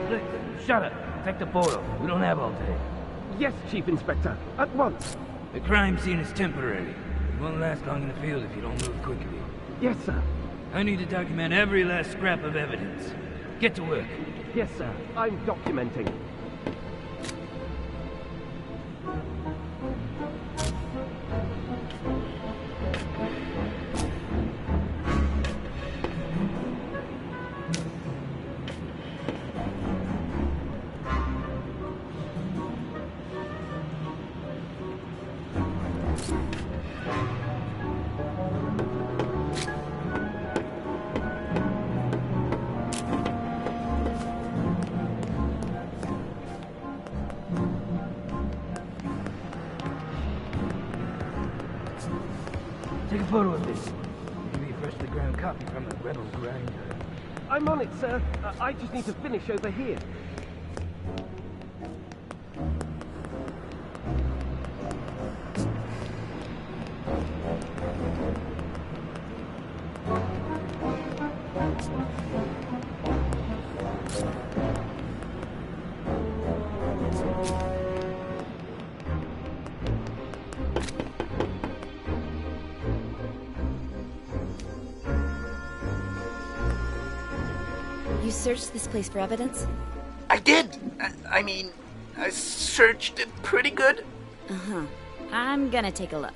Look, shut up. Take the photo. We don't have all day. Yes, Chief Inspector. At once. The crime scene is temporary. It won't last long in the field if you don't move quickly. Yes, sir. I need to document every last scrap of evidence. Get to work. Yes, sir. I'm documenting. Take a photo of this. Maybe a freshly ground copy from the rebel grinder. I'm on it, sir. I just need to finish over here. You searched this place for evidence? I did. I mean, I searched it pretty good. Uh-huh. I'm gonna take a look.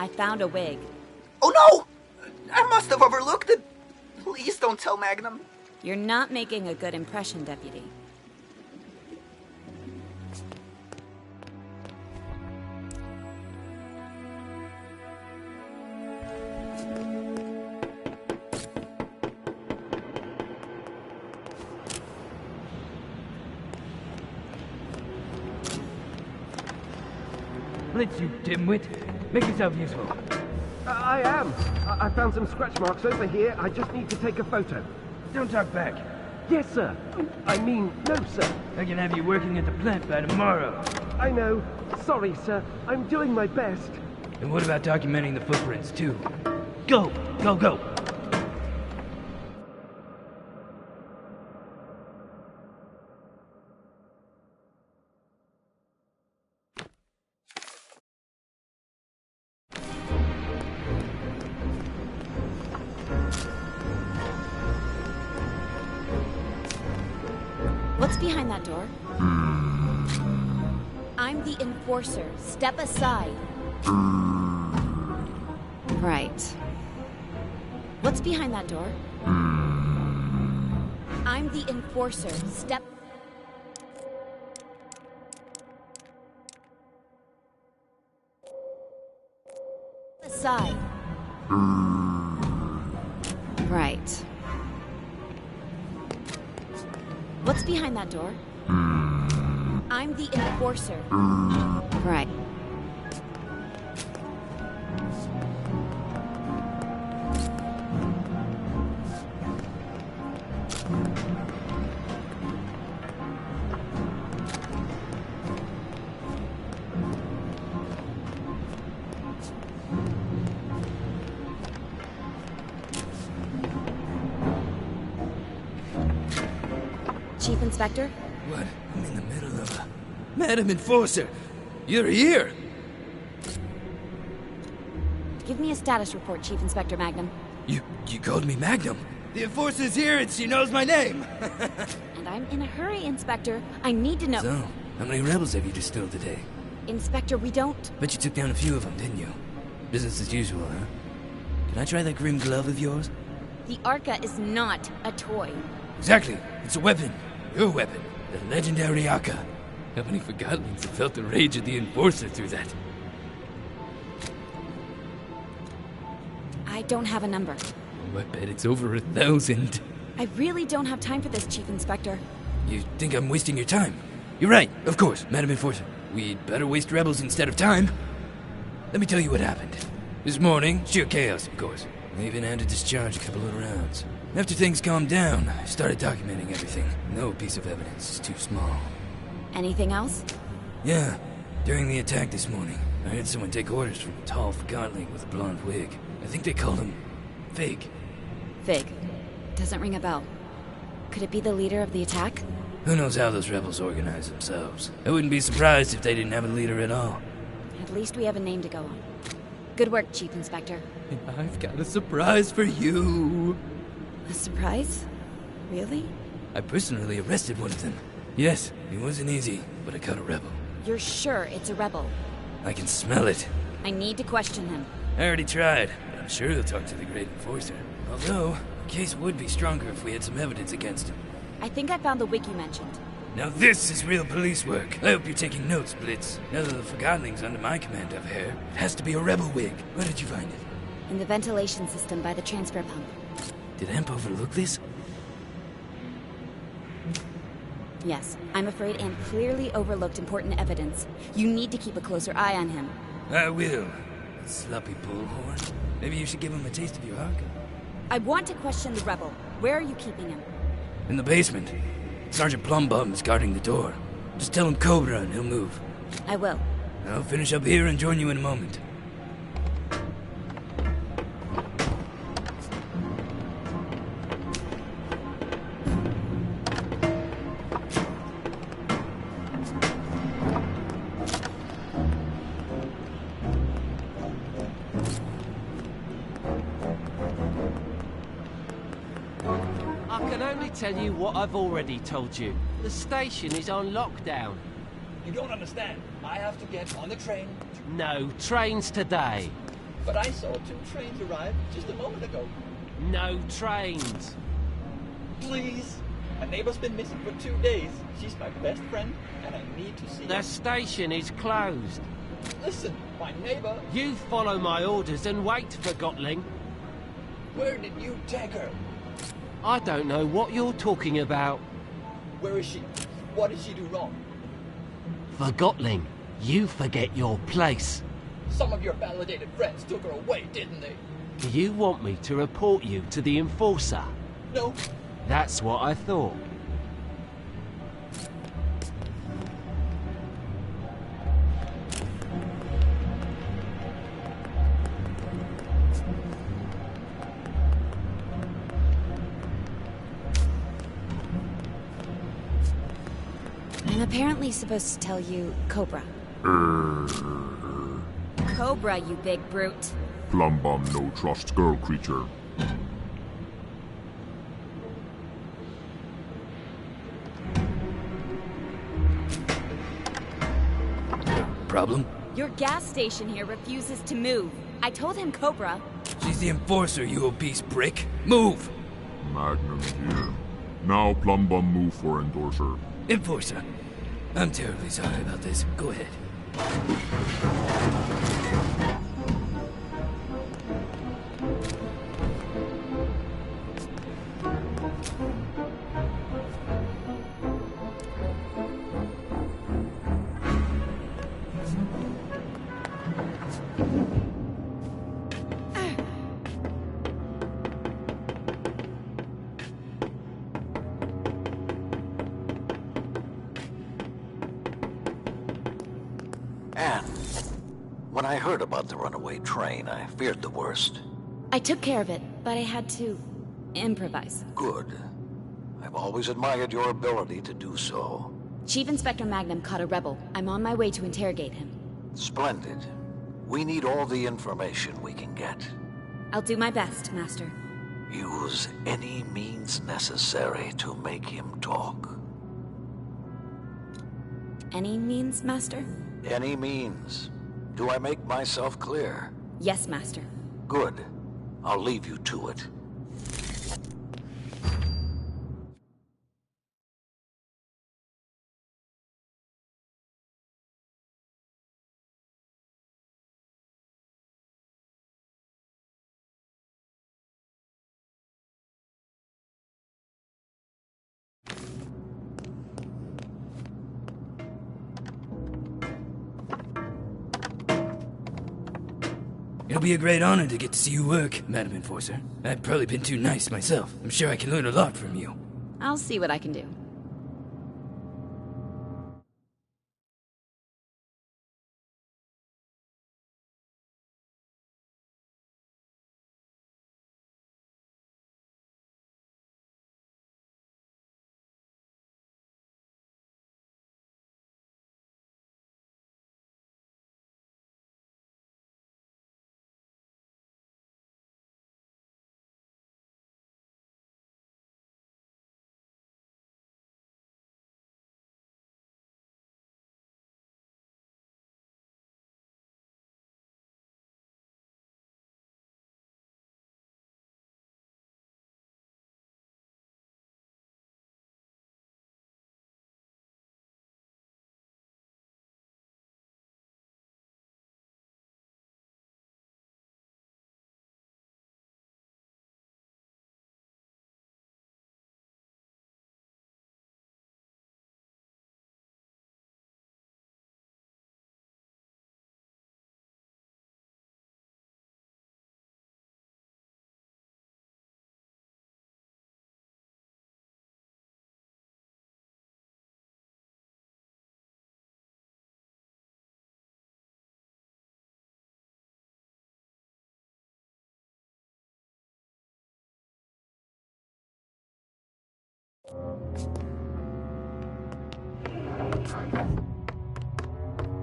I found a wig. Oh no! I must have overlooked it. Please don't tell Magnum. You're not making a good impression, Deputy. Blitz, you dimwit. Make yourself useful. I am. I found some scratch marks over here. I just need to take a photo. Don't talk back. Yes, sir. I mean, no, sir. I can have you working at the plant by tomorrow. I know. Sorry, sir. I'm doing my best. And what about documenting the footprints, too? Go! Go, go! What's behind that door? I'm the enforcer. Step aside. Right. What's behind that door? I'm the enforcer. Step aside. Right. What's behind that door? I'm the enforcer. Right. Chief Inspector? What? I'm in the middle of a... Madam Enforcer! You're here! Give me a status report, Chief Inspector Magnum. You called me Magnum? The Enforcer's here and she knows my name! And I'm in a hurry, Inspector. I need to know... So, how many rebels have you distilled today? Inspector, we don't... Bet you took down a few of them, didn't you? Business as usual, huh? Can I try that grim glove of yours? The Arca is not a toy. Exactly. It's a weapon. Your weapon. The legendary Arca. How many Forgottlings have felt the rage of the Enforcer through that? I don't have a number. Oh, I bet it's over 1,000. I really don't have time for this, Chief Inspector. You think I'm wasting your time? You're right, of course, Madam Enforcer. We'd better waste rebels instead of time. Let me tell you what happened. This morning, sheer chaos, of course. I even had to discharge a couple of rounds. After things calmed down, I started documenting everything. No piece of evidence is too small. Anything else? Yeah, during the attack this morning, I heard someone take orders from a tall Forgottling with a blonde wig. I think they called him Fig. Fig. Doesn't ring a bell. Could it be the leader of the attack? Who knows how those rebels organize themselves? I wouldn't be surprised if they didn't have a leader at all. At least we have a name to go on. Good work, Chief Inspector. And I've got a surprise for you. A surprise? Really? I personally arrested one of them. Yes, it wasn't easy, but I caught a rebel. You're sure it's a rebel? I can smell it. I need to question him. I already tried, but I'm sure he'll talk to the Great Enforcer. Although, the case would be stronger if we had some evidence against him. I think I found the wig you mentioned. Now this is real police work. I hope you're taking notes, Blitz. Now that the Forgottlings under my command have hair, it has to be a rebel wig. Where did you find it? In the ventilation system by the transfer pump. Did Amp overlook this? Yes, I'm afraid Anne clearly overlooked important evidence. You need to keep a closer eye on him. I will. Sloppy bullhorn. Maybe you should give him a taste of your Arca. I want to question the rebel. Where are you keeping him? In the basement. Sergeant Plumbum is guarding the door. Just tell him Cobra and he'll move. I will. I'll finish up here and join you in a moment. I can only tell you what I've already told you. The station is on lockdown. You don't understand. I have to get on the train. No trains today. But I saw 2 trains arrive just a moment ago. No trains. Please. My neighbor's been missing for 2 days. She's my best friend, and I need to see The her. station is closed. Listen, my neighbor. You follow my orders and wait, Forgotling. Where did you take her? I don't know what you're talking about. Where is she? What did she do wrong? Forgotling, you forget your place. Some of your validated friends took her away, didn't they? Do you want me to report you to the Enforcer? No. That's what I thought. I'm apparently supposed to tell you Cobra. Cobra, you big brute. Plumbum no trust girl creature. problem? Your gas station here refuses to move. I told him Cobra. She's the enforcer, you obese prick. Move! Magnum here. Now Plum Bum move for endorser. Enforcer. I'm terribly sorry about this. Go ahead. Anne, when I heard about the runaway train, I feared the worst. I took care of it, but I had to improvise. Good. I've always admired your ability to do so. Chief Inspector Magnum caught a rebel. I'm on my way to interrogate him. Splendid. We need all the information we can get. I'll do my best, Master. Use any means necessary to make him talk. Any means, Master? Any means. Do I make myself clear? Yes, Master. Good. I'll leave you to it. It'll be a great honor to get to see you work, Madam Enforcer. I've probably been too nice myself. I'm sure I can learn a lot from you. I'll see what I can do.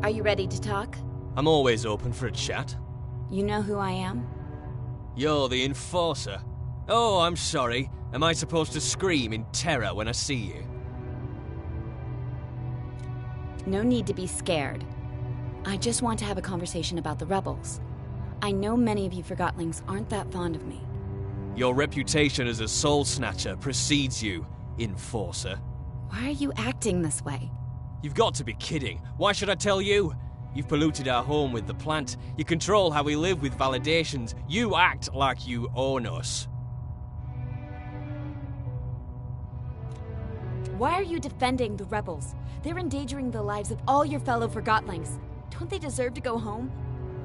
Are you ready to talk? I'm always open for a chat. You know who I am? You're the Enforcer. Oh, I'm sorry. Am I supposed to scream in terror when I see you? No need to be scared. I just want to have a conversation about the rebels. I know many of you Forgotlings aren't that fond of me. Your reputation as a soul snatcher precedes you, Enforcer. Why are you acting this way? You've got to be kidding. Why should I tell you? You've polluted our home with the plant. You control how we live with validations. You act like you own us. Why are you defending the rebels? They're endangering the lives of all your fellow Forgotlings. Don't they deserve to go home?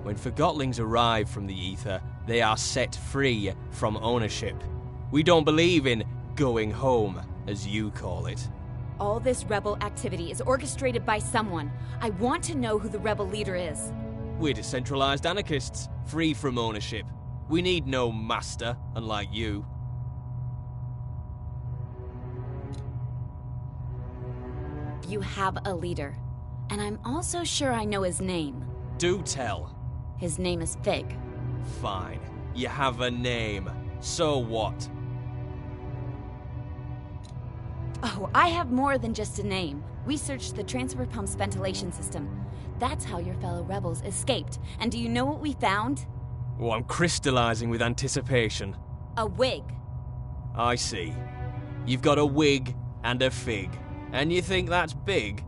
When Forgotlings arrive from the ether, they are set free from ownership. We don't believe in going home, as you call it. All this rebel activity is orchestrated by someone. I want to know who the rebel leader is. We're decentralized anarchists, free from ownership. We need no master, unlike you. You have a leader, and I'm also sure I know his name. Do tell. His name is Fig. Fine. You have a name. So what? Oh, I have more than just a name. We searched the transfer pump's ventilation system. That's how your fellow rebels escaped. And do you know what we found? Oh, I'm crystallizing with anticipation. A wig. I see. You've got a wig and a fig. And you think that's big?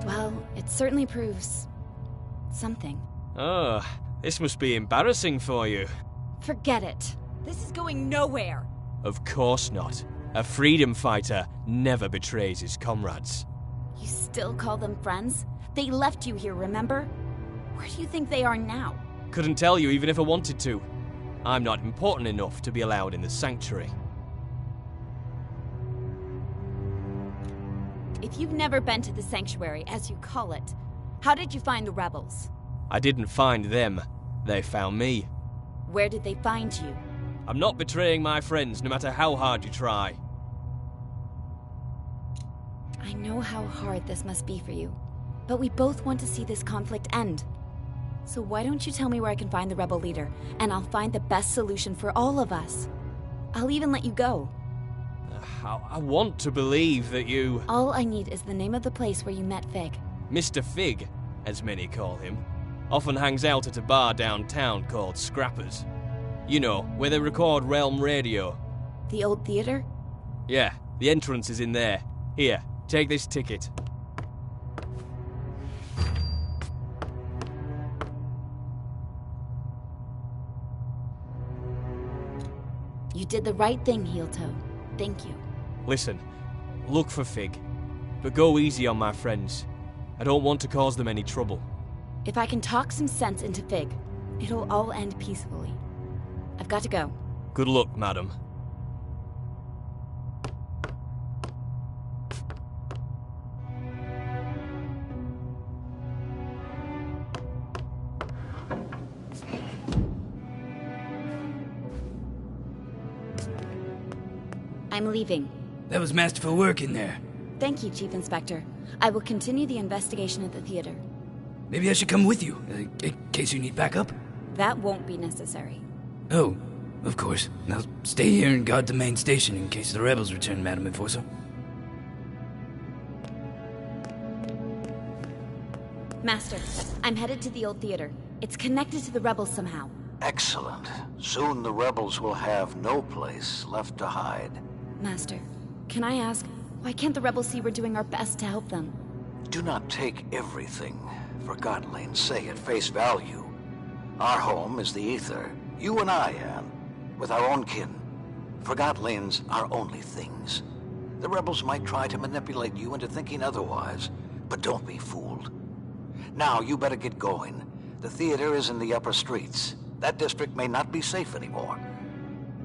Well, it certainly proves something. Oh, this must be embarrassing for you. Forget it. This is going nowhere. Of course not. A freedom fighter never betrays his comrades. You still call them friends? They left you here, remember? Where do you think they are now? Couldn't tell you even if I wanted to. I'm not important enough to be allowed in the sanctuary. If you've never been to the sanctuary, as you call it, how did you find the rebels? I didn't find them. They found me. Where did they find you? I'm not betraying my friends, no matter how hard you try. I know how hard this must be for you, but we both want to see this conflict end. So why don't you tell me where I can find the rebel leader, and I'll find the best solution for all of us. I'll even let you go. I want to believe that you... All I need is the name of the place where you met Fig. Mr. Fig, as many call him, often hangs out at a bar downtown called Scrappers. You know, where they record Realm Radio. The old theater? Yeah, the entrance is in there. Here, take this ticket. You did the right thing, Heel Toe. Thank you. Listen, look for Fig, but go easy on my friends. I don't want to cause them any trouble. If I can talk some sense into Fig, it'll all end peacefully. I've got to go. Good luck, madam. I'm leaving. That was masterful work in there. Thank you, Chief Inspector. I will continue the investigation at the theater. Maybe I should come with you, in case you need backup. That won't be necessary. Oh, of course. Now stay here and guard the main station in case the rebels return, Madam Enforcer. Master, I'm headed to the old theater. It's connected to the rebels somehow. Excellent. Soon the rebels will have no place left to hide. Master, can I ask, why can't the rebels see we're doing our best to help them? Do not take everything Forgotton say at face value. Our home is the Ether. You and I, Anne, with our own kin. Forgotton's our only things. The rebels might try to manipulate you into thinking otherwise, but don't be fooled. Now, you better get going. The theater is in the upper streets. That district may not be safe anymore.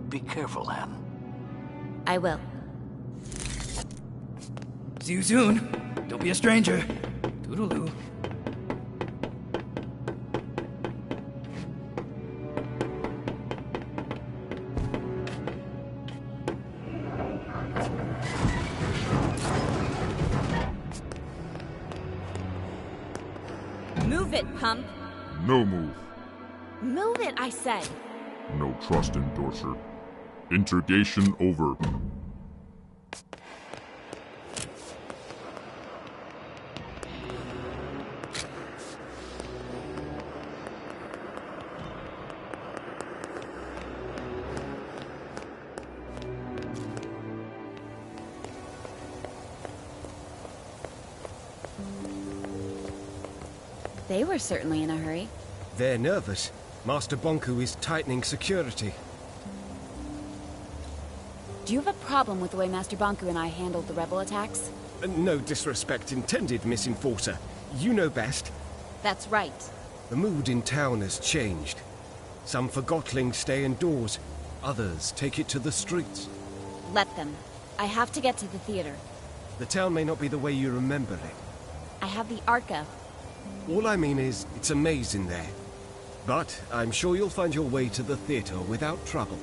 Be careful, Anne. I will. See you soon. Don't be a stranger. Toodaloo. Move it, pump. No move. Move it, I said. No trust endorser. Interrogation over. They were certainly in a hurry. They're nervous. Master Bonku is tightening security. Do you have a problem with the way Master Bonku and I handled the rebel attacks? No disrespect intended, Miss Enforcer. You know best. That's right. The mood in town has changed. Some Forgottlings stay indoors. Others take it to the streets. Let them. I have to get to the theater. The town may not be the way you remember it. I have the Arca. All I mean is, it's a maze in there. But I'm sure you'll find your way to the theater without trouble.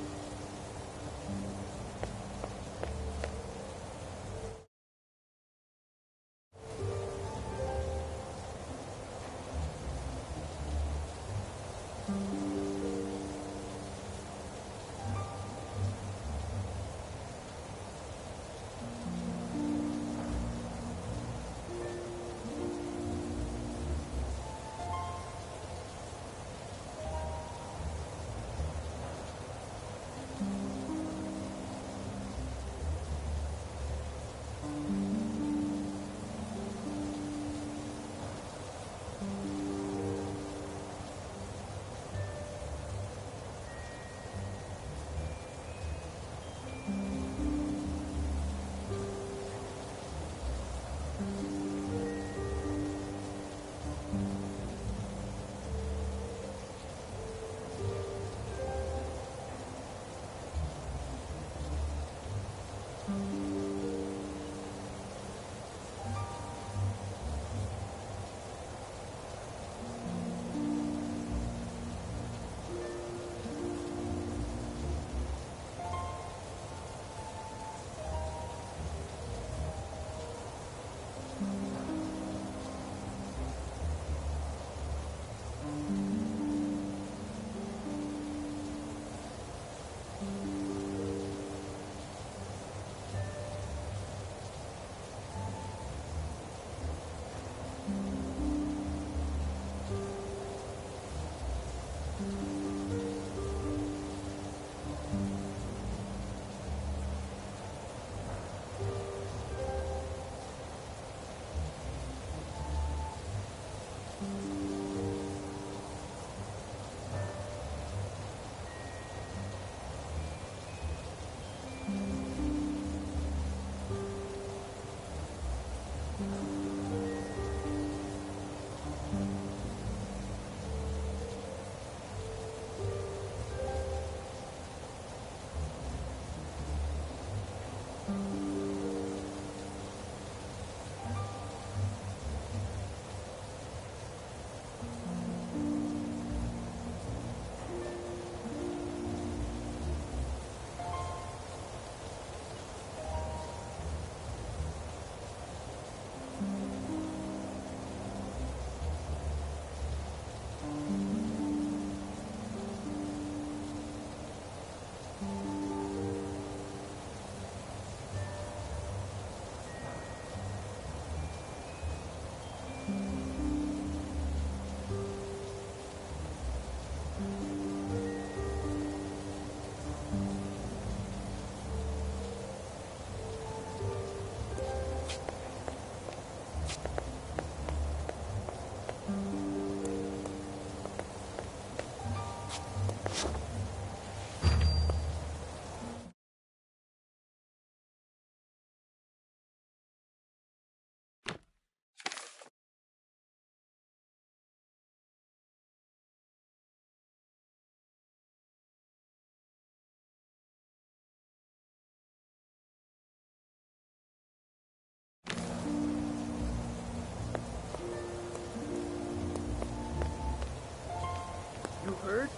heard?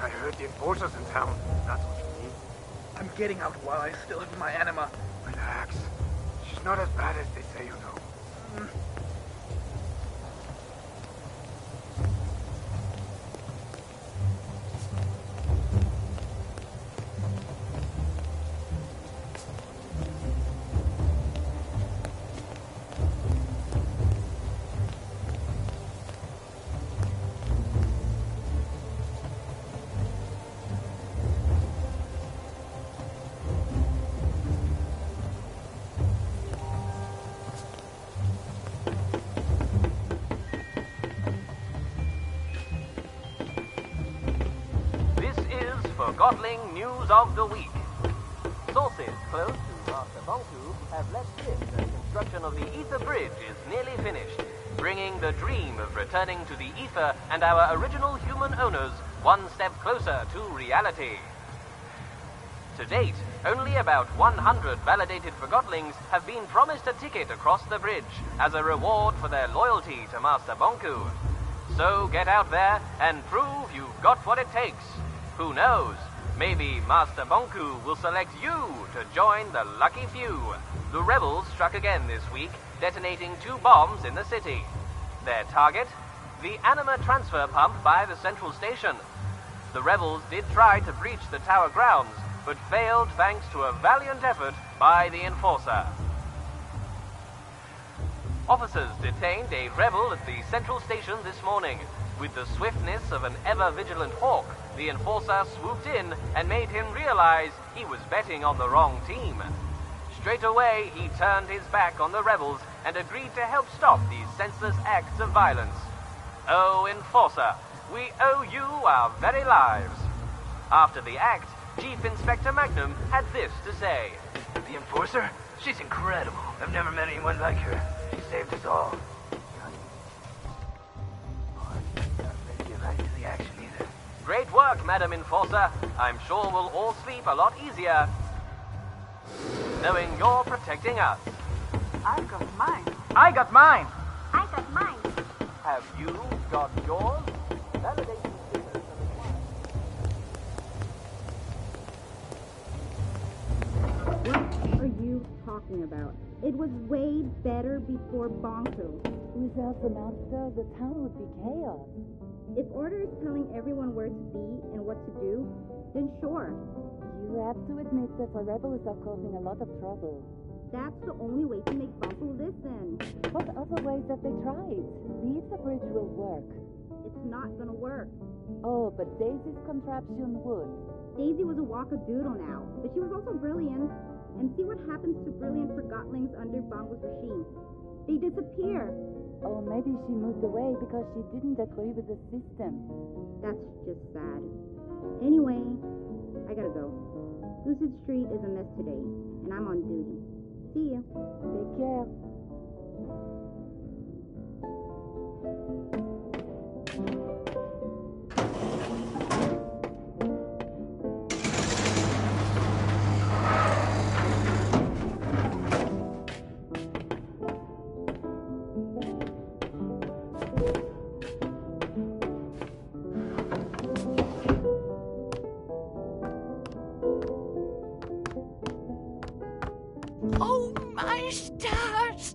I heard the enforcers in town. That's what you mean. I'm getting out while I still have my anima. Relax. She's not as bad as they say, you know. Forgotton News of the Week. Sources close to Master Bonku have let slip the construction of the Ether Bridge is nearly finished, bringing the dream of returning to the Ether and our original human owners one step closer to reality. To date, only about 100 validated Forgottlings have been promised a ticket across the bridge as a reward for their loyalty to Master Bonku. So get out there and prove you've got what it takes. Who knows? Maybe Master Bonku will select you to join the lucky few. The rebels struck again this week, detonating 2 bombs in the city. Their target? The anima transfer pump by the central station. The rebels did try to breach the tower grounds, but failed thanks to a valiant effort by the enforcer. Officers detained a rebel at the central station this morning. With the swiftness of an ever-vigilant hawk, the enforcer swooped in and made him realize he was betting on the wrong team. Straight away, he turned his back on the rebels and agreed to help stop these senseless acts of violence. Oh, enforcer, we owe you our very lives. After the act, Chief Inspector Magnum had this to say. The enforcer? She's incredible. I've never met anyone like her. She saved us all. Let's get right to the action either. Great work, Madam Enforcer. I'm sure we'll all sleep a lot easier knowing you're protecting us. I got mine. I got mine. I got mine. Have you got yours? Validation stickers What are you talking about? It was way better before Bonku. Without the master, the town would be chaos. If Order is telling everyone where to be and what to do, then sure. You have to admit that the rebels are causing a lot of trouble. That's the only way to make Bonku listen. What other ways have they tried? See if the bridge will work. It's not gonna work. Oh, but Daisy's contraption would. Daisy was a wackadoodle now, but she was also brilliant. And see what happens to brilliant Forgottlings under Bonku's regime. They disappear. Oh, maybe she moved away because she didn't agree with the system. That's just sad. Anyway, I gotta go. Lucid Street is a mess today, and I'm on duty. See you. Take care. Oh, my stars!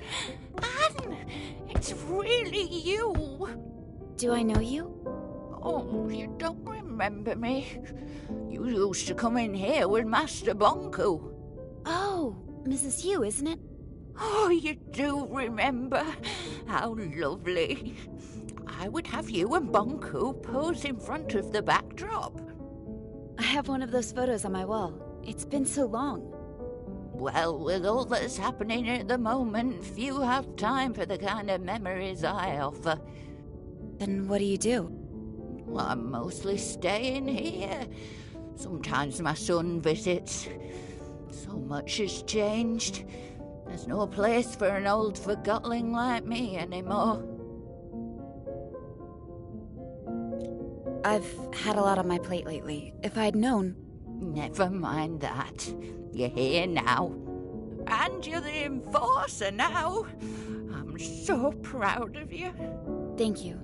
Anne! It's really you! Do I know you? Oh, you don't remember me? You used to come in here with Master Bonku. Oh, Mrs. Hugh, isn't it? Oh, you do remember? How lovely. I would have you and Bonku pose in front of the backdrop. I have one of those photos on my wall. It's been so long. Well, with all that's happening at the moment, few have time for the kind of memories I offer. Then what do you do? Well, I'm mostly staying here. Sometimes my son visits. So much has changed. There's no place for an old Forgottling like me anymore. I've had a lot on my plate lately. If I'd known... Never mind that. You're here now. And you're the enforcer now. I'm so proud of you. Thank you.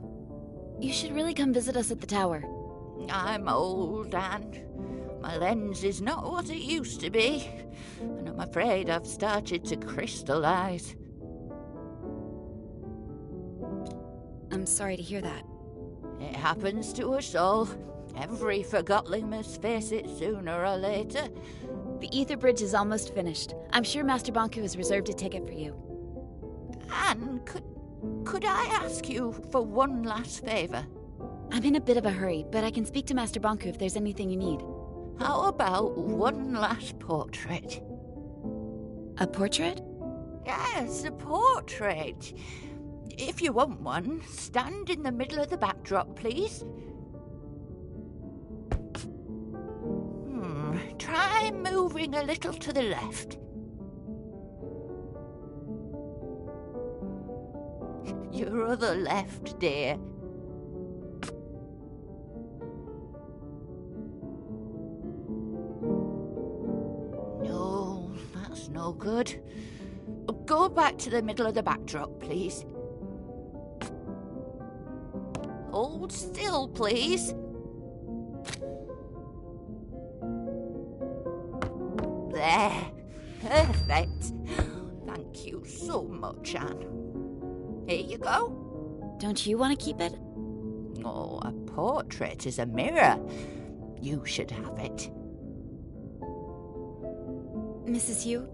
You should really come visit us at the tower. I'm old, Anne. My lens is not what it used to be, and I'm afraid I've started to crystallize. I'm sorry to hear that. It happens to us all. Every Forgotling must face it sooner or later. The Ether Bridge is almost finished. I'm sure Master Bonku has reserved a ticket for you. Anne, could I ask you for one last favour? I'm in a bit of a hurry, but I can speak to Master Bonku if there's anything you need. How about one last portrait? A portrait? Yes, a portrait. If you want one, stand in the middle of the backdrop, please. Try moving a little to the left. Your other left, dear. No, that's no good. Go back to the middle of the backdrop, please. Hold still, please. There. Perfect. Thank you so much, Anne. Here you go. Don't you want to keep it? Oh, a portrait is a mirror. You should have it. Mrs. Hugh,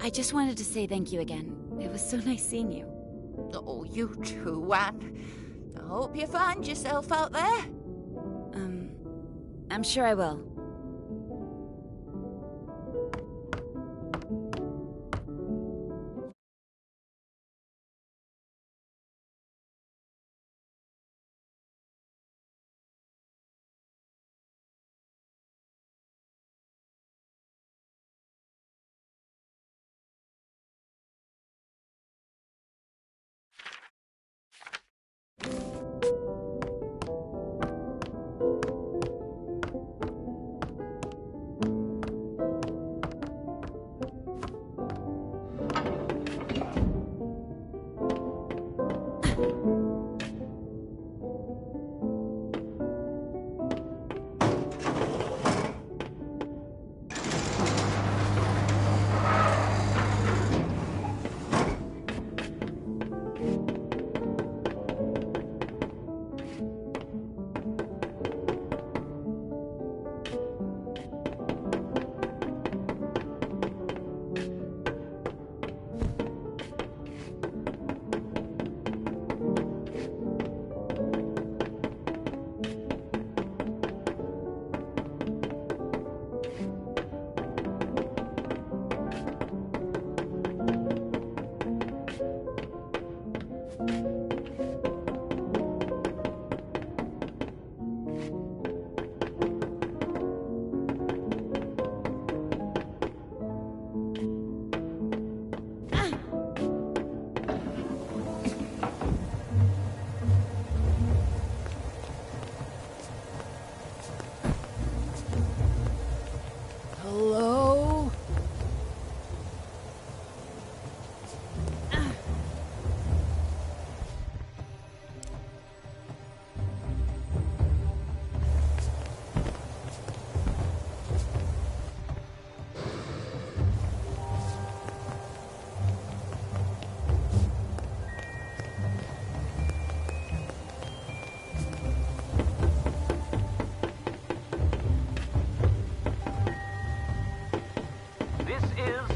I just wanted to say thank you again. It was so nice seeing you. Oh, you too, Anne. I hope you find yourself out there. I'm sure I will.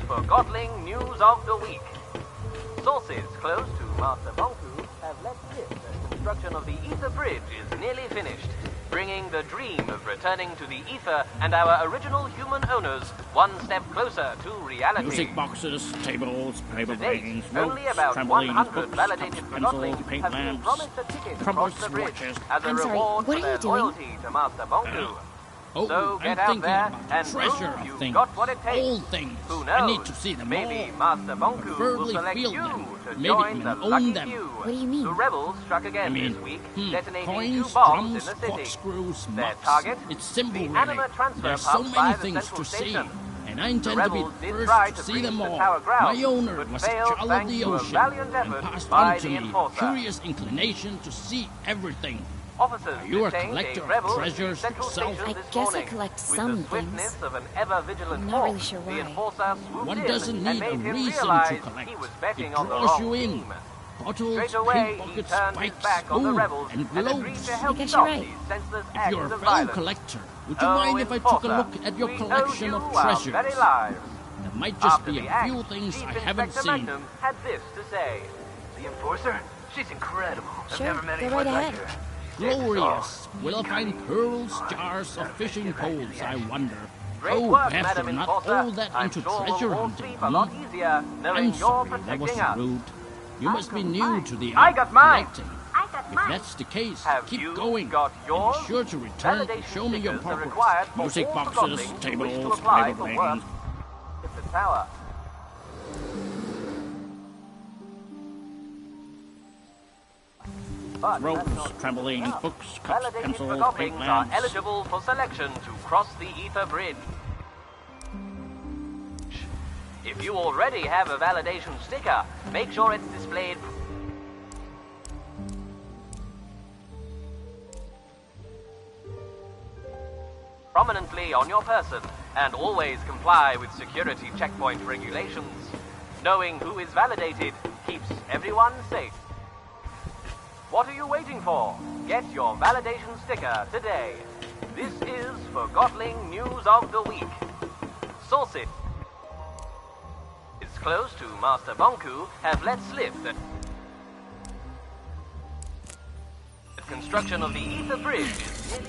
Forgotling News of the Week. Sources close to Master Bonku have let slip that construction of the Ether Bridge is nearly finished, bringing the dream of returning to the Ether and our original human owners one step closer to reality. Music boxes, tables, paper planes, only ropes, about trampolines, 100 books, validated cups, pencils, Forgotlings paint have been lamps, promised a ticket cupboards, across the bridge watches. as a I'm sorry, reward what for are their you doing? loyalty to Master Bonku. So I'm get out thinking there about and treasure prove of you've things, got what it takes. old things. Who knows? I need to see them Maybe all. Master Bonku will Preferably select feel you them. to Maybe join even the own lucky them. few. What do you mean? The rebels struck again I mean, this week, detonating coins, 2 bombs drums, in the city. corkscrews, Their mops. target? It's simple, the really. anima transfer There's pump so by many the things central to see. station. And I intend The to be rebels the did first try to to see breach them the all. tower ground, My owner but was a failed child of thanks the to a ocean valiant and effort passed by on to the me enforcer. curious inclination to see everything. Officers Are you a detained collector rebel of in treasures Central yourself? Station I this guess I morning. collect With some the swiftness things. of an ever-vigilant I'm not really hawk, sure the why. enforcer swooped One in doesn't and need made a him reason realize to collect. he was betting It on the draws wrong you in. team. Bottles, Straight away, paint he buckets, turned his spikes, back on the food, rebels and and agreed gloves. to help I guess stop you're right. these senseless If acts you're a of fellow violence. collector, would you Oh, mind if I took a enforcer, look at your we collection owe of you our treasures? very lives. There might just After be the a act, few things Chief I haven't Inspector seen. Magnum had this to say. The enforcer? She's incredible. I've Sure, never met go anyone right like ahead. her. Glorious! Will I find pearls, jars, or fishing poles, I wonder? Great Oh, work, perhaps Madam you're not Enforcer. all that I'm into sure treasure we'll all hunting, sleep a lot easier knowing I'm sorry, you're that was protecting so us. rude. You must be new to the I art got of mine. collecting. I got If mine. that's the case, Have keep you going. got yours? And be sure to return and Validation show me your stickers are progress. required for Music all boxes, Forgottlings who wish to tables, apply paper for rings. work at the tower. But that's Ropes, not trampolines, enough. books, cups, Validated pencils, Forgottlings paint are lamps. eligible for selection to cross the Ether Bridge. If you already have a validation sticker, make sure it's displayed prominently on your person, and always comply with security checkpoint regulations. Knowing who is validated keeps everyone safe. What are you waiting for? Get your validation sticker today. This is Forgottling News of the Week. Sources close to Master Bonku have let slip that the construction of the Ether Bridge is nearly...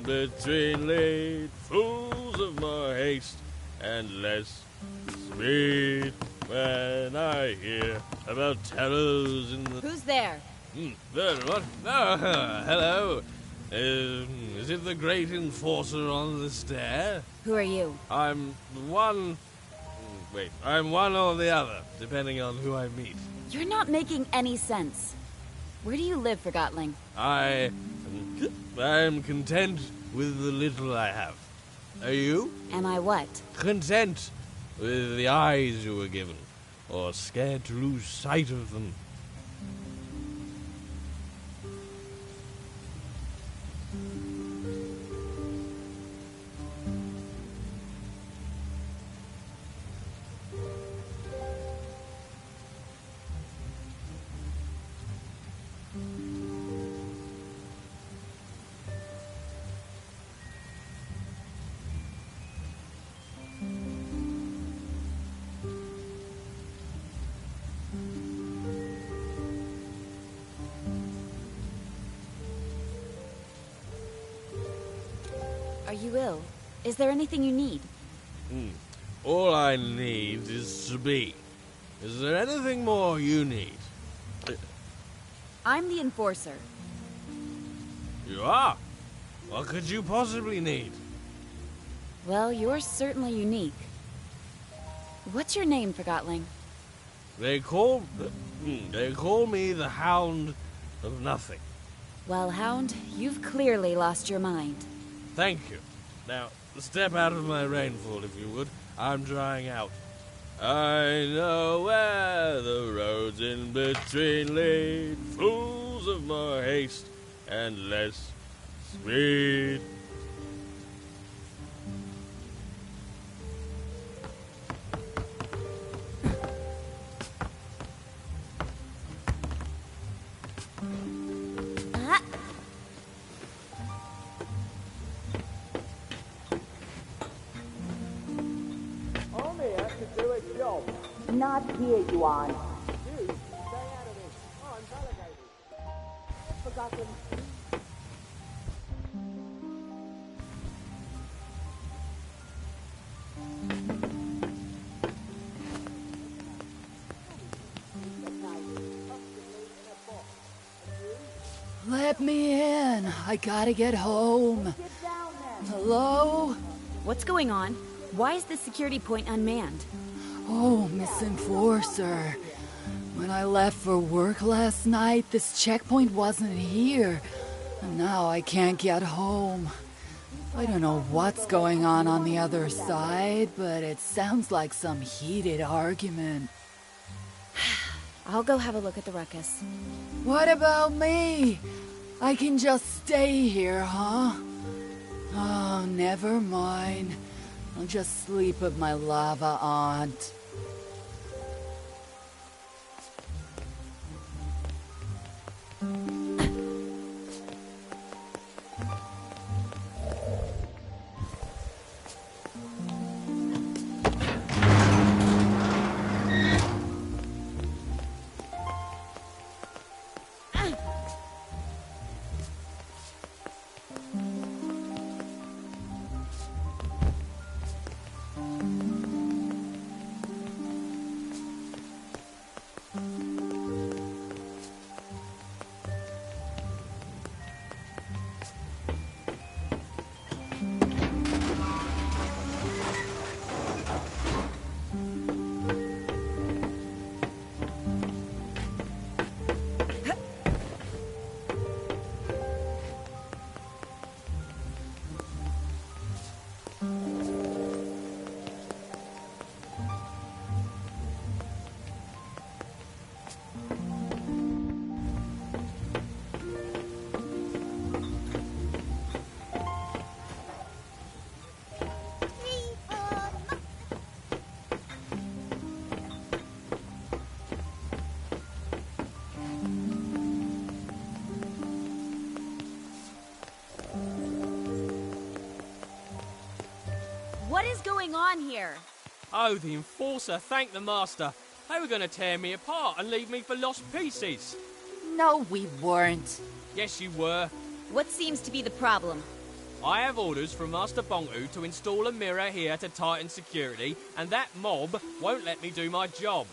Between lead, fools of more haste and less speed. When I hear about terrors in the... Who's there? What? Oh, hello. Is it the great enforcer on the stair? Who are you? I'm one... Wait, I'm one or the other, depending on who I meet. You're not making any sense. Where do you live, Forgottling? I'm content with the little I have. Are you? Am I what? Content with the eyes you were given, or scared to lose sight of them. Are you ill? Is there anything you need? All I need is to be. Is there anything more you need? I'm the enforcer. You are? What could you possibly need? Well, you're certainly unique. What's your name, Forgottling? They call me the Hound of Nothing. Well, Hound, you've clearly lost your mind. Thank you. Now, step out of my rainfall, if you would. I'm drying out. I know where the roads in between lead, fools of more haste and less speed. Only I could do a job. Not here, Yuan. You, stay out of this. Oh, I'm delegated. Forgotten. Let me in. I gotta get home. Hello? What's going on? Why is this security point unmanned? Oh, Miss Enforcer. When I left for work last night, this checkpoint wasn't here. And now I can't get home. I don't know what's going on the other side, but it sounds like some heated argument. I'll go have a look at the ruckus. What about me? I can just stay here, huh? Oh, never mind. I'll just sleep with my lava aunt. What is going on here? Oh, the Enforcer, thank the Master. They were going to tear me apart and leave me for lost pieces. No, we weren't. Yes, you were. What seems to be the problem? I have orders from Master Bonku to install a mirror here to tighten security, and that mob won't let me do my job.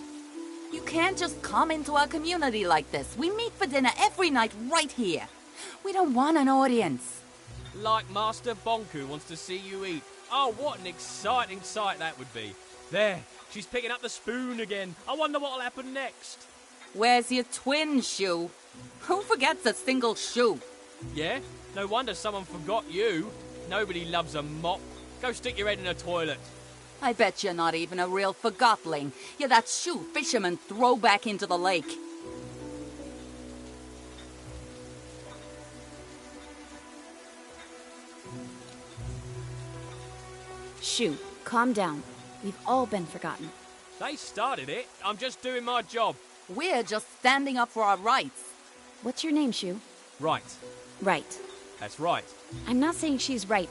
You can't just come into our community like this. We meet for dinner every night right here. We don't want an audience. Like Master Bonku wants to see you eat. Oh, what an exciting sight that would be. There, she's picking up the spoon again. I wonder what'll happen next. Where's your twin shoe? Who forgets a single shoe? Yeah? No wonder someone forgot you. Nobody loves a mop. Go stick your head in a toilet. I bet you're not even a real Forgotling. You're that shoe fishermen throw back into the lake. Shoo, calm down. We've all been forgotten. They started it. I'm just doing my job. We're just standing up for our rights. What's your name, Shoo? Right. Right. That's right. I'm not saying she's right.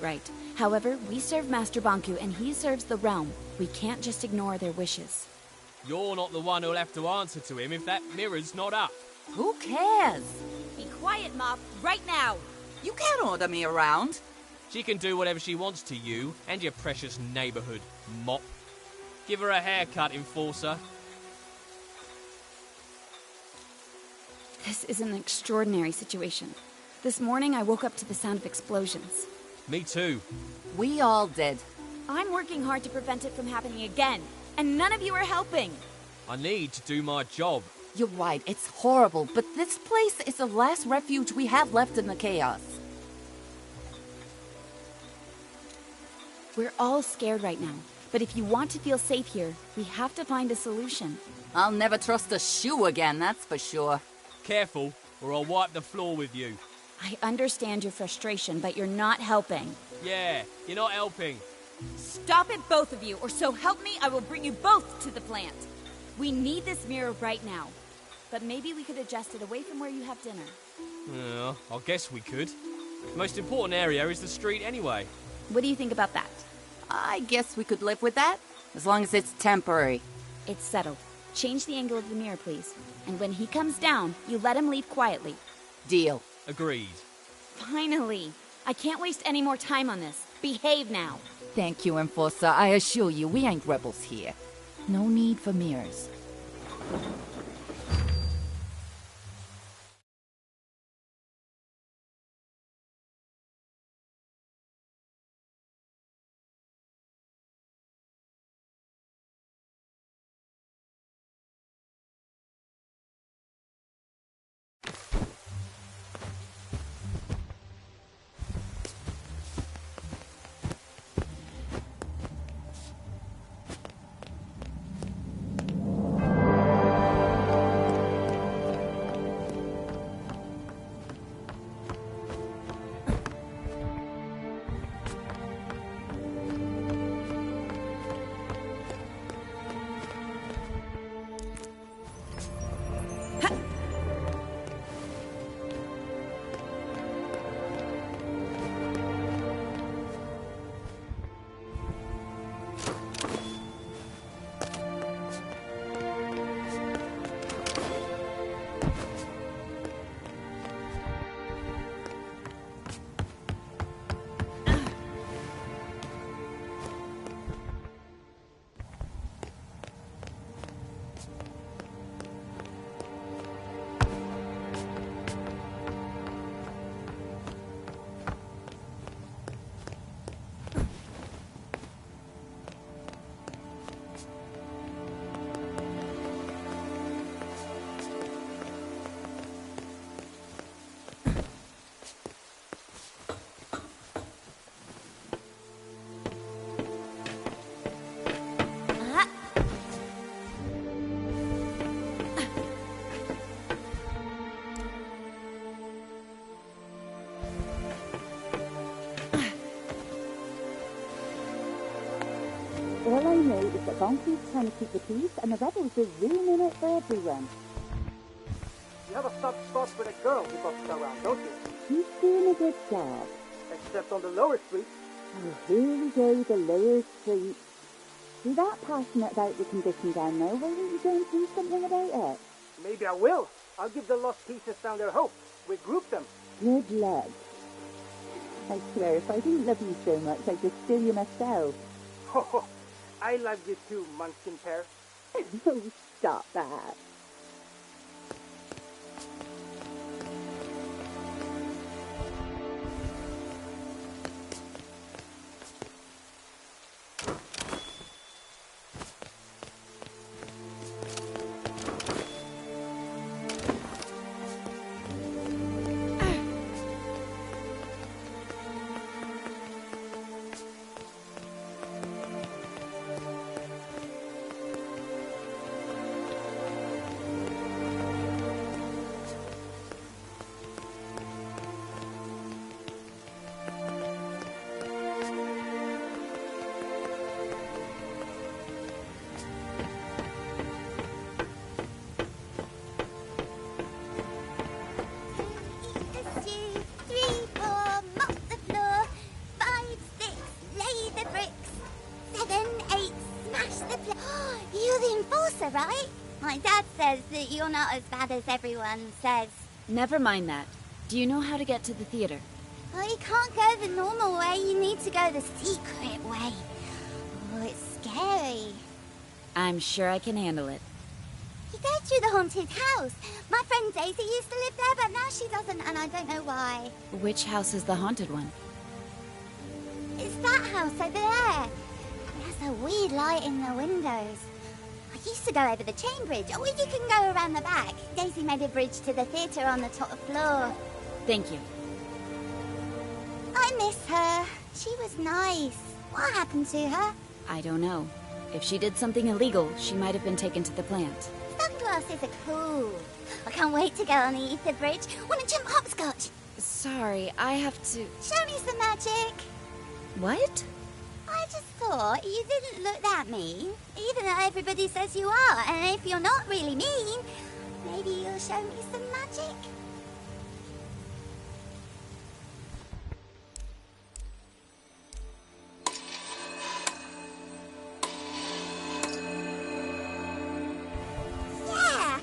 However, we serve Master Bonku and he serves the realm. We can't just ignore their wishes. You're not the one who'll have to answer to him if that mirror's not up. Who cares? Be quiet, Mop, right now. You can't order me around. She can do whatever she wants to you and your precious neighborhood, mop. Give her a haircut, Enforcer. This is an extraordinary situation. This morning I woke up to the sound of explosions. Me too. We all did. I'm working hard to prevent it from happening again, and none of you are helping. I need to do my job. You're right, it's horrible, but this place is the last refuge we have left in the chaos. We're all scared right now, but if you want to feel safe here, we have to find a solution. I'll never trust a shoe again, that's for sure. Careful, or I'll wipe the floor with you. I understand your frustration, but you're not helping. Yeah, you're not helping. Stop it, both of you, or so help me, I will bring you both to the plant. We need this mirror right now, but maybe we could adjust it away from where you have dinner. Yeah, I guess we could. The most important area is the street anyway. What do you think about that? I guess we could live with that, as long as it's temporary. It's settled. Change the angle of the mirror, please. And when he comes down, you let him leave quietly. Deal. Agreed. Finally! I can't waste any more time on this. Behave now. Thank you, Enforcer. I assure you, we ain't rebels here. No need for mirrors. All I know is that Bonky's trying to keep the peace, and the rebels are ruining it for everyone. You have a soft spot for the girl who boxes around, don't you? He's doing a good job. Except on the lower street. Oh, here we go, the lower street. You're that passionate about the condition down there, why don't you go and do something about it? Maybe I will. I'll give the lost pieces down their hope. Regroup them. Good luck. I swear, if I didn't love you so much, I'd just steal you myself. Oh, I love you too, Munchkin Pear. Oh, stop that. Right? My dad says that you're not as bad as everyone says. Never mind that. Do you know how to get to the theater? Well, you can't go the normal way. You need to go the secret way. Oh, it's scary. I'm sure I can handle it. You go through the haunted house. My friend Daisy used to live there, but now she doesn't, and I don't know why. Which house is the haunted one? It's that house over there. It has a weird light in the windows. I used to go over the chain bridge, or you can go around the back. Daisy made a bridge to the theatre on the top floor. Thank you. I miss her. She was nice. What happened to her? I don't know. If she did something illegal, she might have been taken to the plant. Sunglasses are cool. I can't wait to go on the ether bridge. Want to jump hopscotch? Sorry, I have to... Show me some magic. What? I just thought you didn't look that mean, even though everybody says you are. And if you're not really mean, maybe you'll show me some magic. Yeah!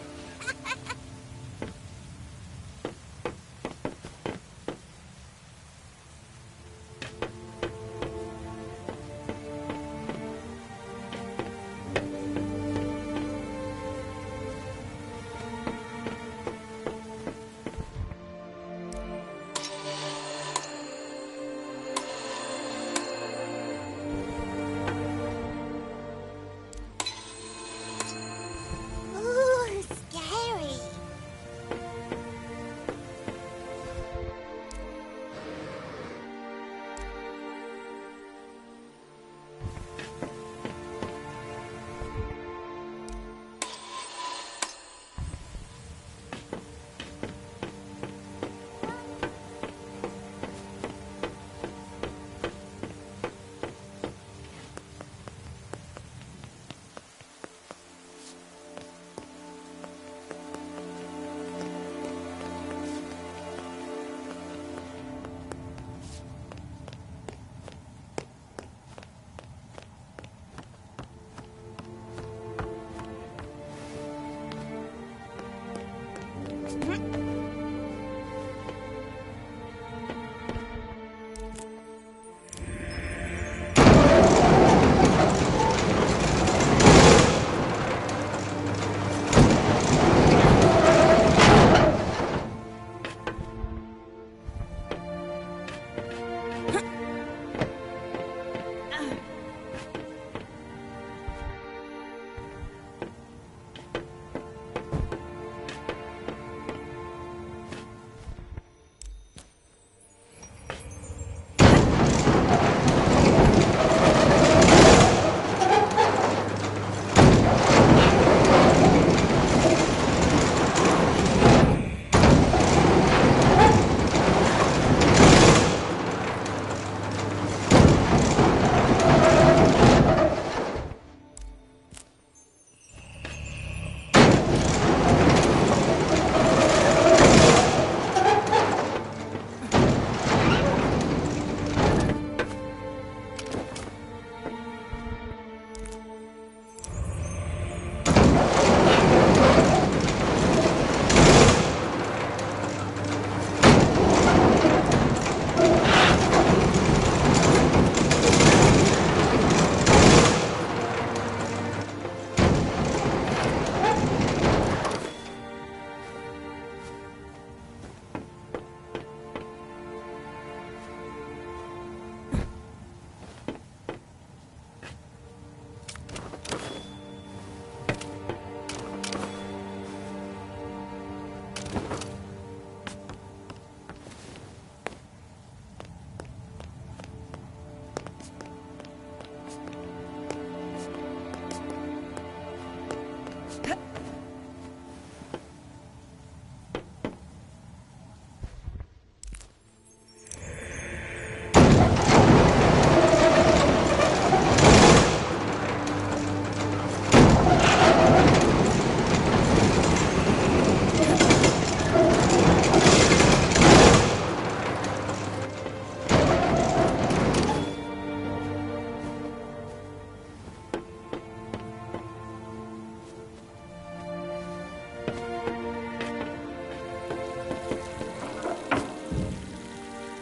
Ooh, scary.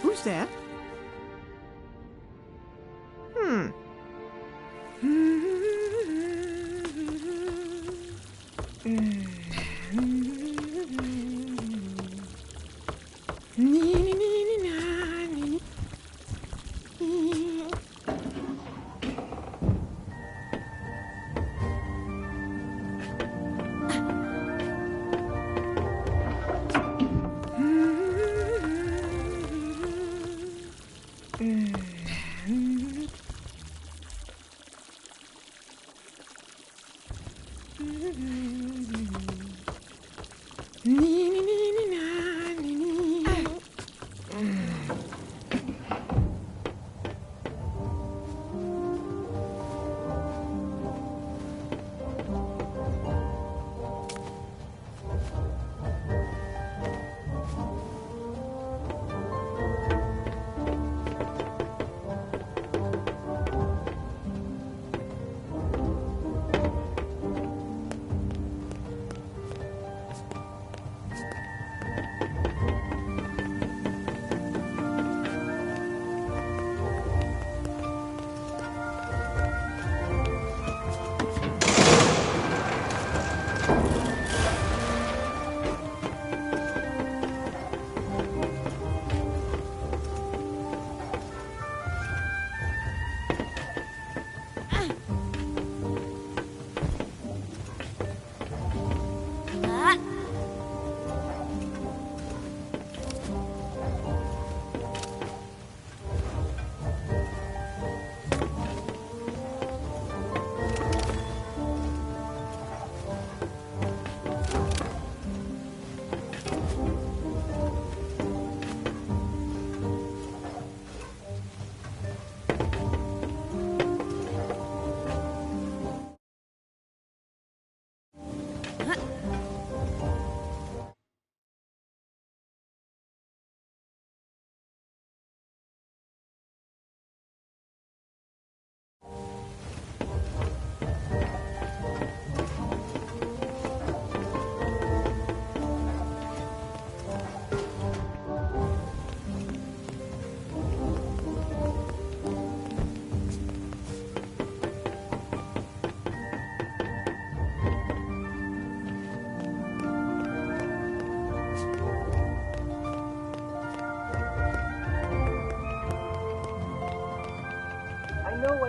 Who's that?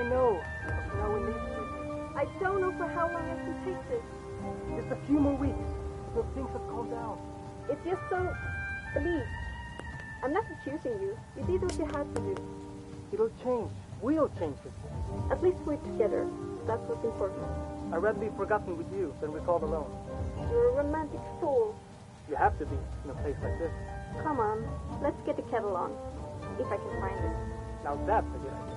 I know. Now we leave it. I don't know for how long I can take this. Just a few more weeks. Till things have calmed down. It's just so... Believe. I'm not accusing you. You did what you had to do. It'll change. We'll change it. At least we're together. That's what's important. I'd rather be forgotten with you than recalled alone. You're a romantic fool. You have to be in a place like this. Come on. Let's get the kettle on. If I can find it. Now that's a good idea.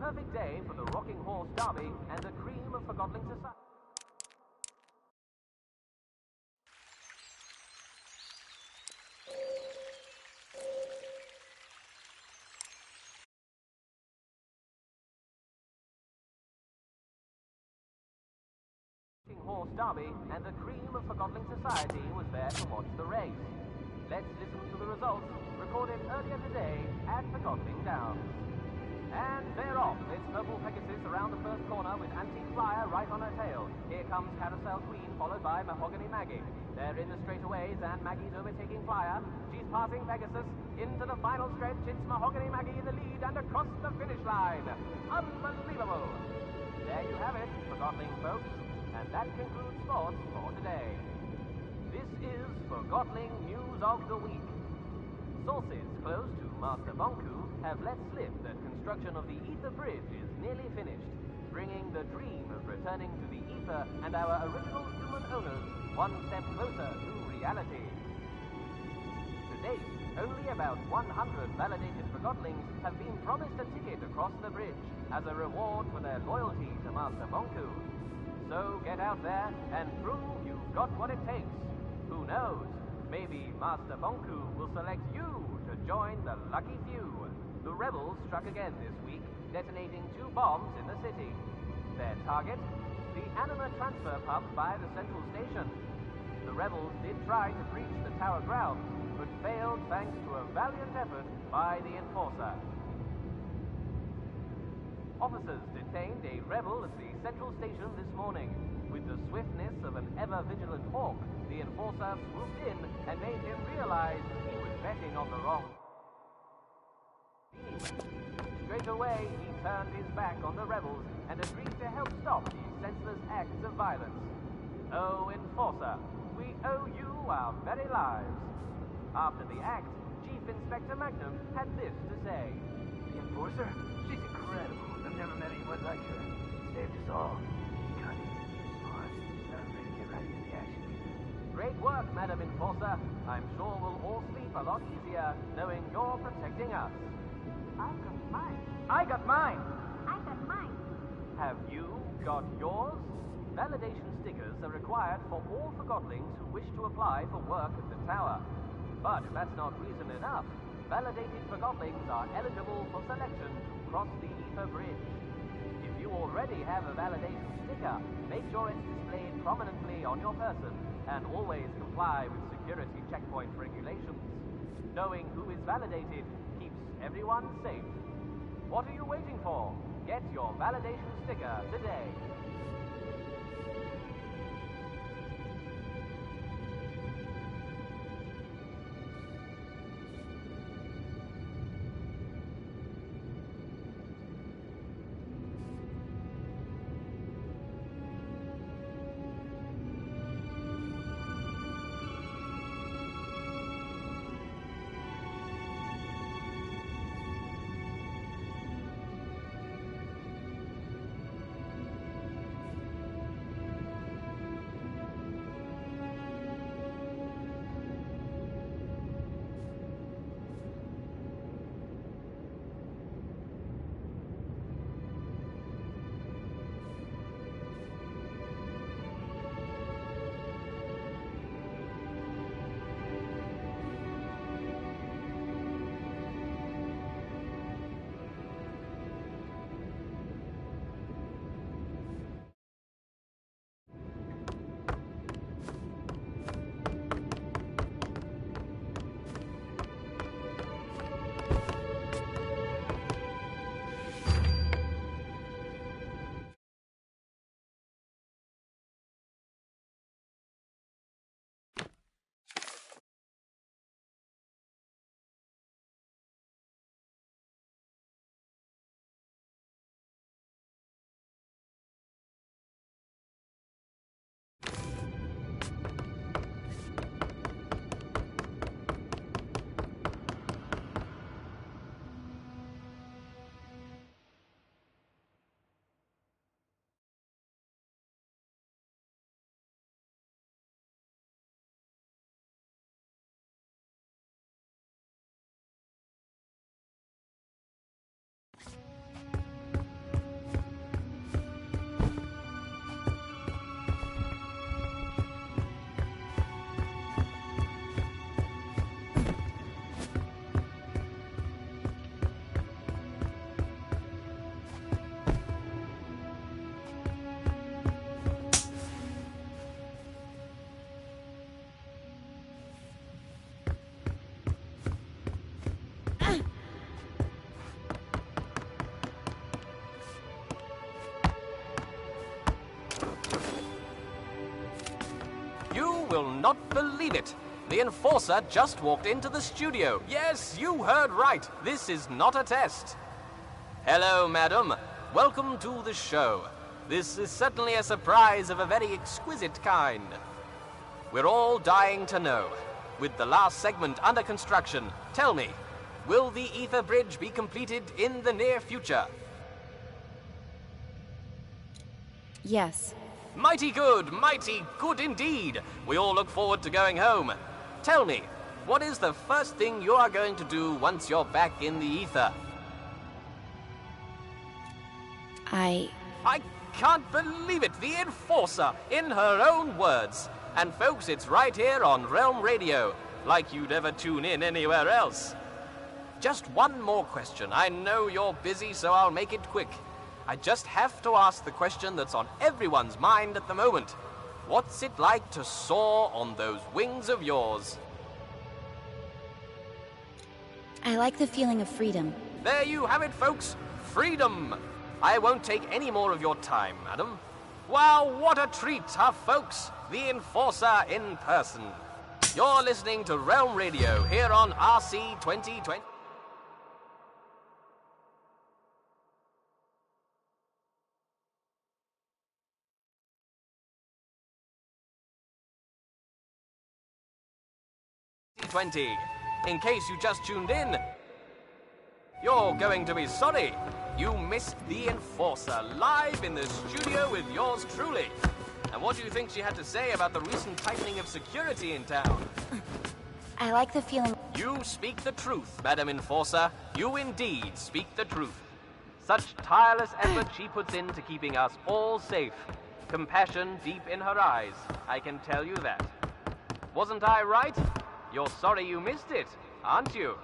perfect day for the Rocking Horse Derby and the cream of Forgotton society. Horse Derby and the cream of Forgotton society was there to watch the race. Let's listen to the results recorded earlier today at Forgotton Downs. And they're off. It's Purple Pegasus around the first corner with Antique Flyer right on her tail. Here comes Carousel Queen, followed by Mahogany Maggie. They're in the straightaways and Maggie's overtaking Flyer. She's passing Pegasus. Into the final stretch, it's Mahogany Maggie in the lead and across the finish line. Unbelievable! There you have it, Forgotton folks. And that concludes sports for today. This is Forgotton News of the Week. Sources close to Master Bonku have let slip that construction of the Ether Bridge is nearly finished, bringing the dream of returning to the Ether and our original human owners one step closer to reality. To date, only about 100 validated Forgottlings have been promised a ticket across the bridge as a reward for their loyalty to Master Bonku. So get out there and prove you've got what it takes. Who knows? Maybe Master Bonku will select you to join the lucky few. The rebels struck again this week, detonating 2 bombs in the city. Their target? The Anima transfer pump by the central station. The rebels did try to breach the tower grounds, but failed thanks to a valiant effort by the Enforcer. Officers detained a rebel at the central station this morning. With the swiftness of an ever-vigilant hawk, the Enforcer swooped in and made him realize he was betting on the wrong team. Straight away, he turned his back on the rebels and agreed to help stop these senseless acts of violence. Oh, Enforcer, we owe you our very lives. After the act, Chief Inspector Magnum had this to say. The Enforcer? She's incredible. I've never met anyone like her. Saved us all. Cunning, smart. Now I'm ready to get right into the action. Great work, Madam Enforcer. I'm sure we'll all sleep a lot easier knowing you're protecting us. I got mine. I got mine. I got mine. Have you got yours? Validation stickers are required for all Forgottlings who wish to apply for work at the tower. But if that's not reason enough, validated Forgottlings are eligible for selection to cross the Ether Bridge. If you already have a validation sticker, make sure it's displayed prominently on your person and always comply with security checkpoint regulations. Knowing who is validated keeps everyone safe. What are you waiting for? Get your validation sticker today. will not believe it. The Enforcer just walked into the studio. Yes, you heard right. This is not a test. Hello, madam. Welcome to the show. This is certainly a surprise of a very exquisite kind. We're all dying to know. With the last segment under construction, tell me, will the Ether Bridge be completed in the near future? Yes. Mighty good indeed. We all look forward to going home. Tell me, what is the first thing you are going to do once you're back in the ether? I can't believe it. The Enforcer, in her own words. And folks, it's right here on Realm Radio, like you'd ever tune in anywhere else. Just one more question. I know you're busy, so I'll make it quick. I just have to ask the question that's on everyone's mind at the moment. What's it like to soar on those wings of yours? I like the feeling of freedom. There you have it, folks. Freedom. I won't take any more of your time, madam. Wow, what a treat, huh, folks? The Enforcer in person. You're listening to Realm Radio here on RC 2020. In case you just tuned in, you're going to be sorry. You missed the Enforcer live in the studio with yours truly. And what do you think she had to say about the recent tightening of security in town? I like the feeling... You speak the truth, Madam Enforcer. You indeed speak the truth. Such tireless effort she puts into keeping us all safe. Compassion deep in her eyes, I can tell you that. Wasn't I right? You're sorry you missed it, aren't you?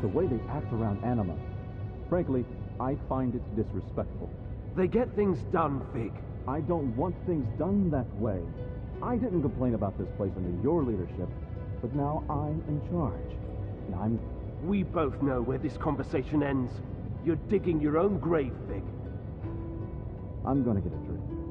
The way they act around Anima. Frankly, I find it disrespectful. They get things done, Fig. I don't want things done that way. I didn't complain about this place under your leadership, but now I'm in charge. And We both know where this conversation ends. You're digging your own grave, Fig. I'm gonna get a drink.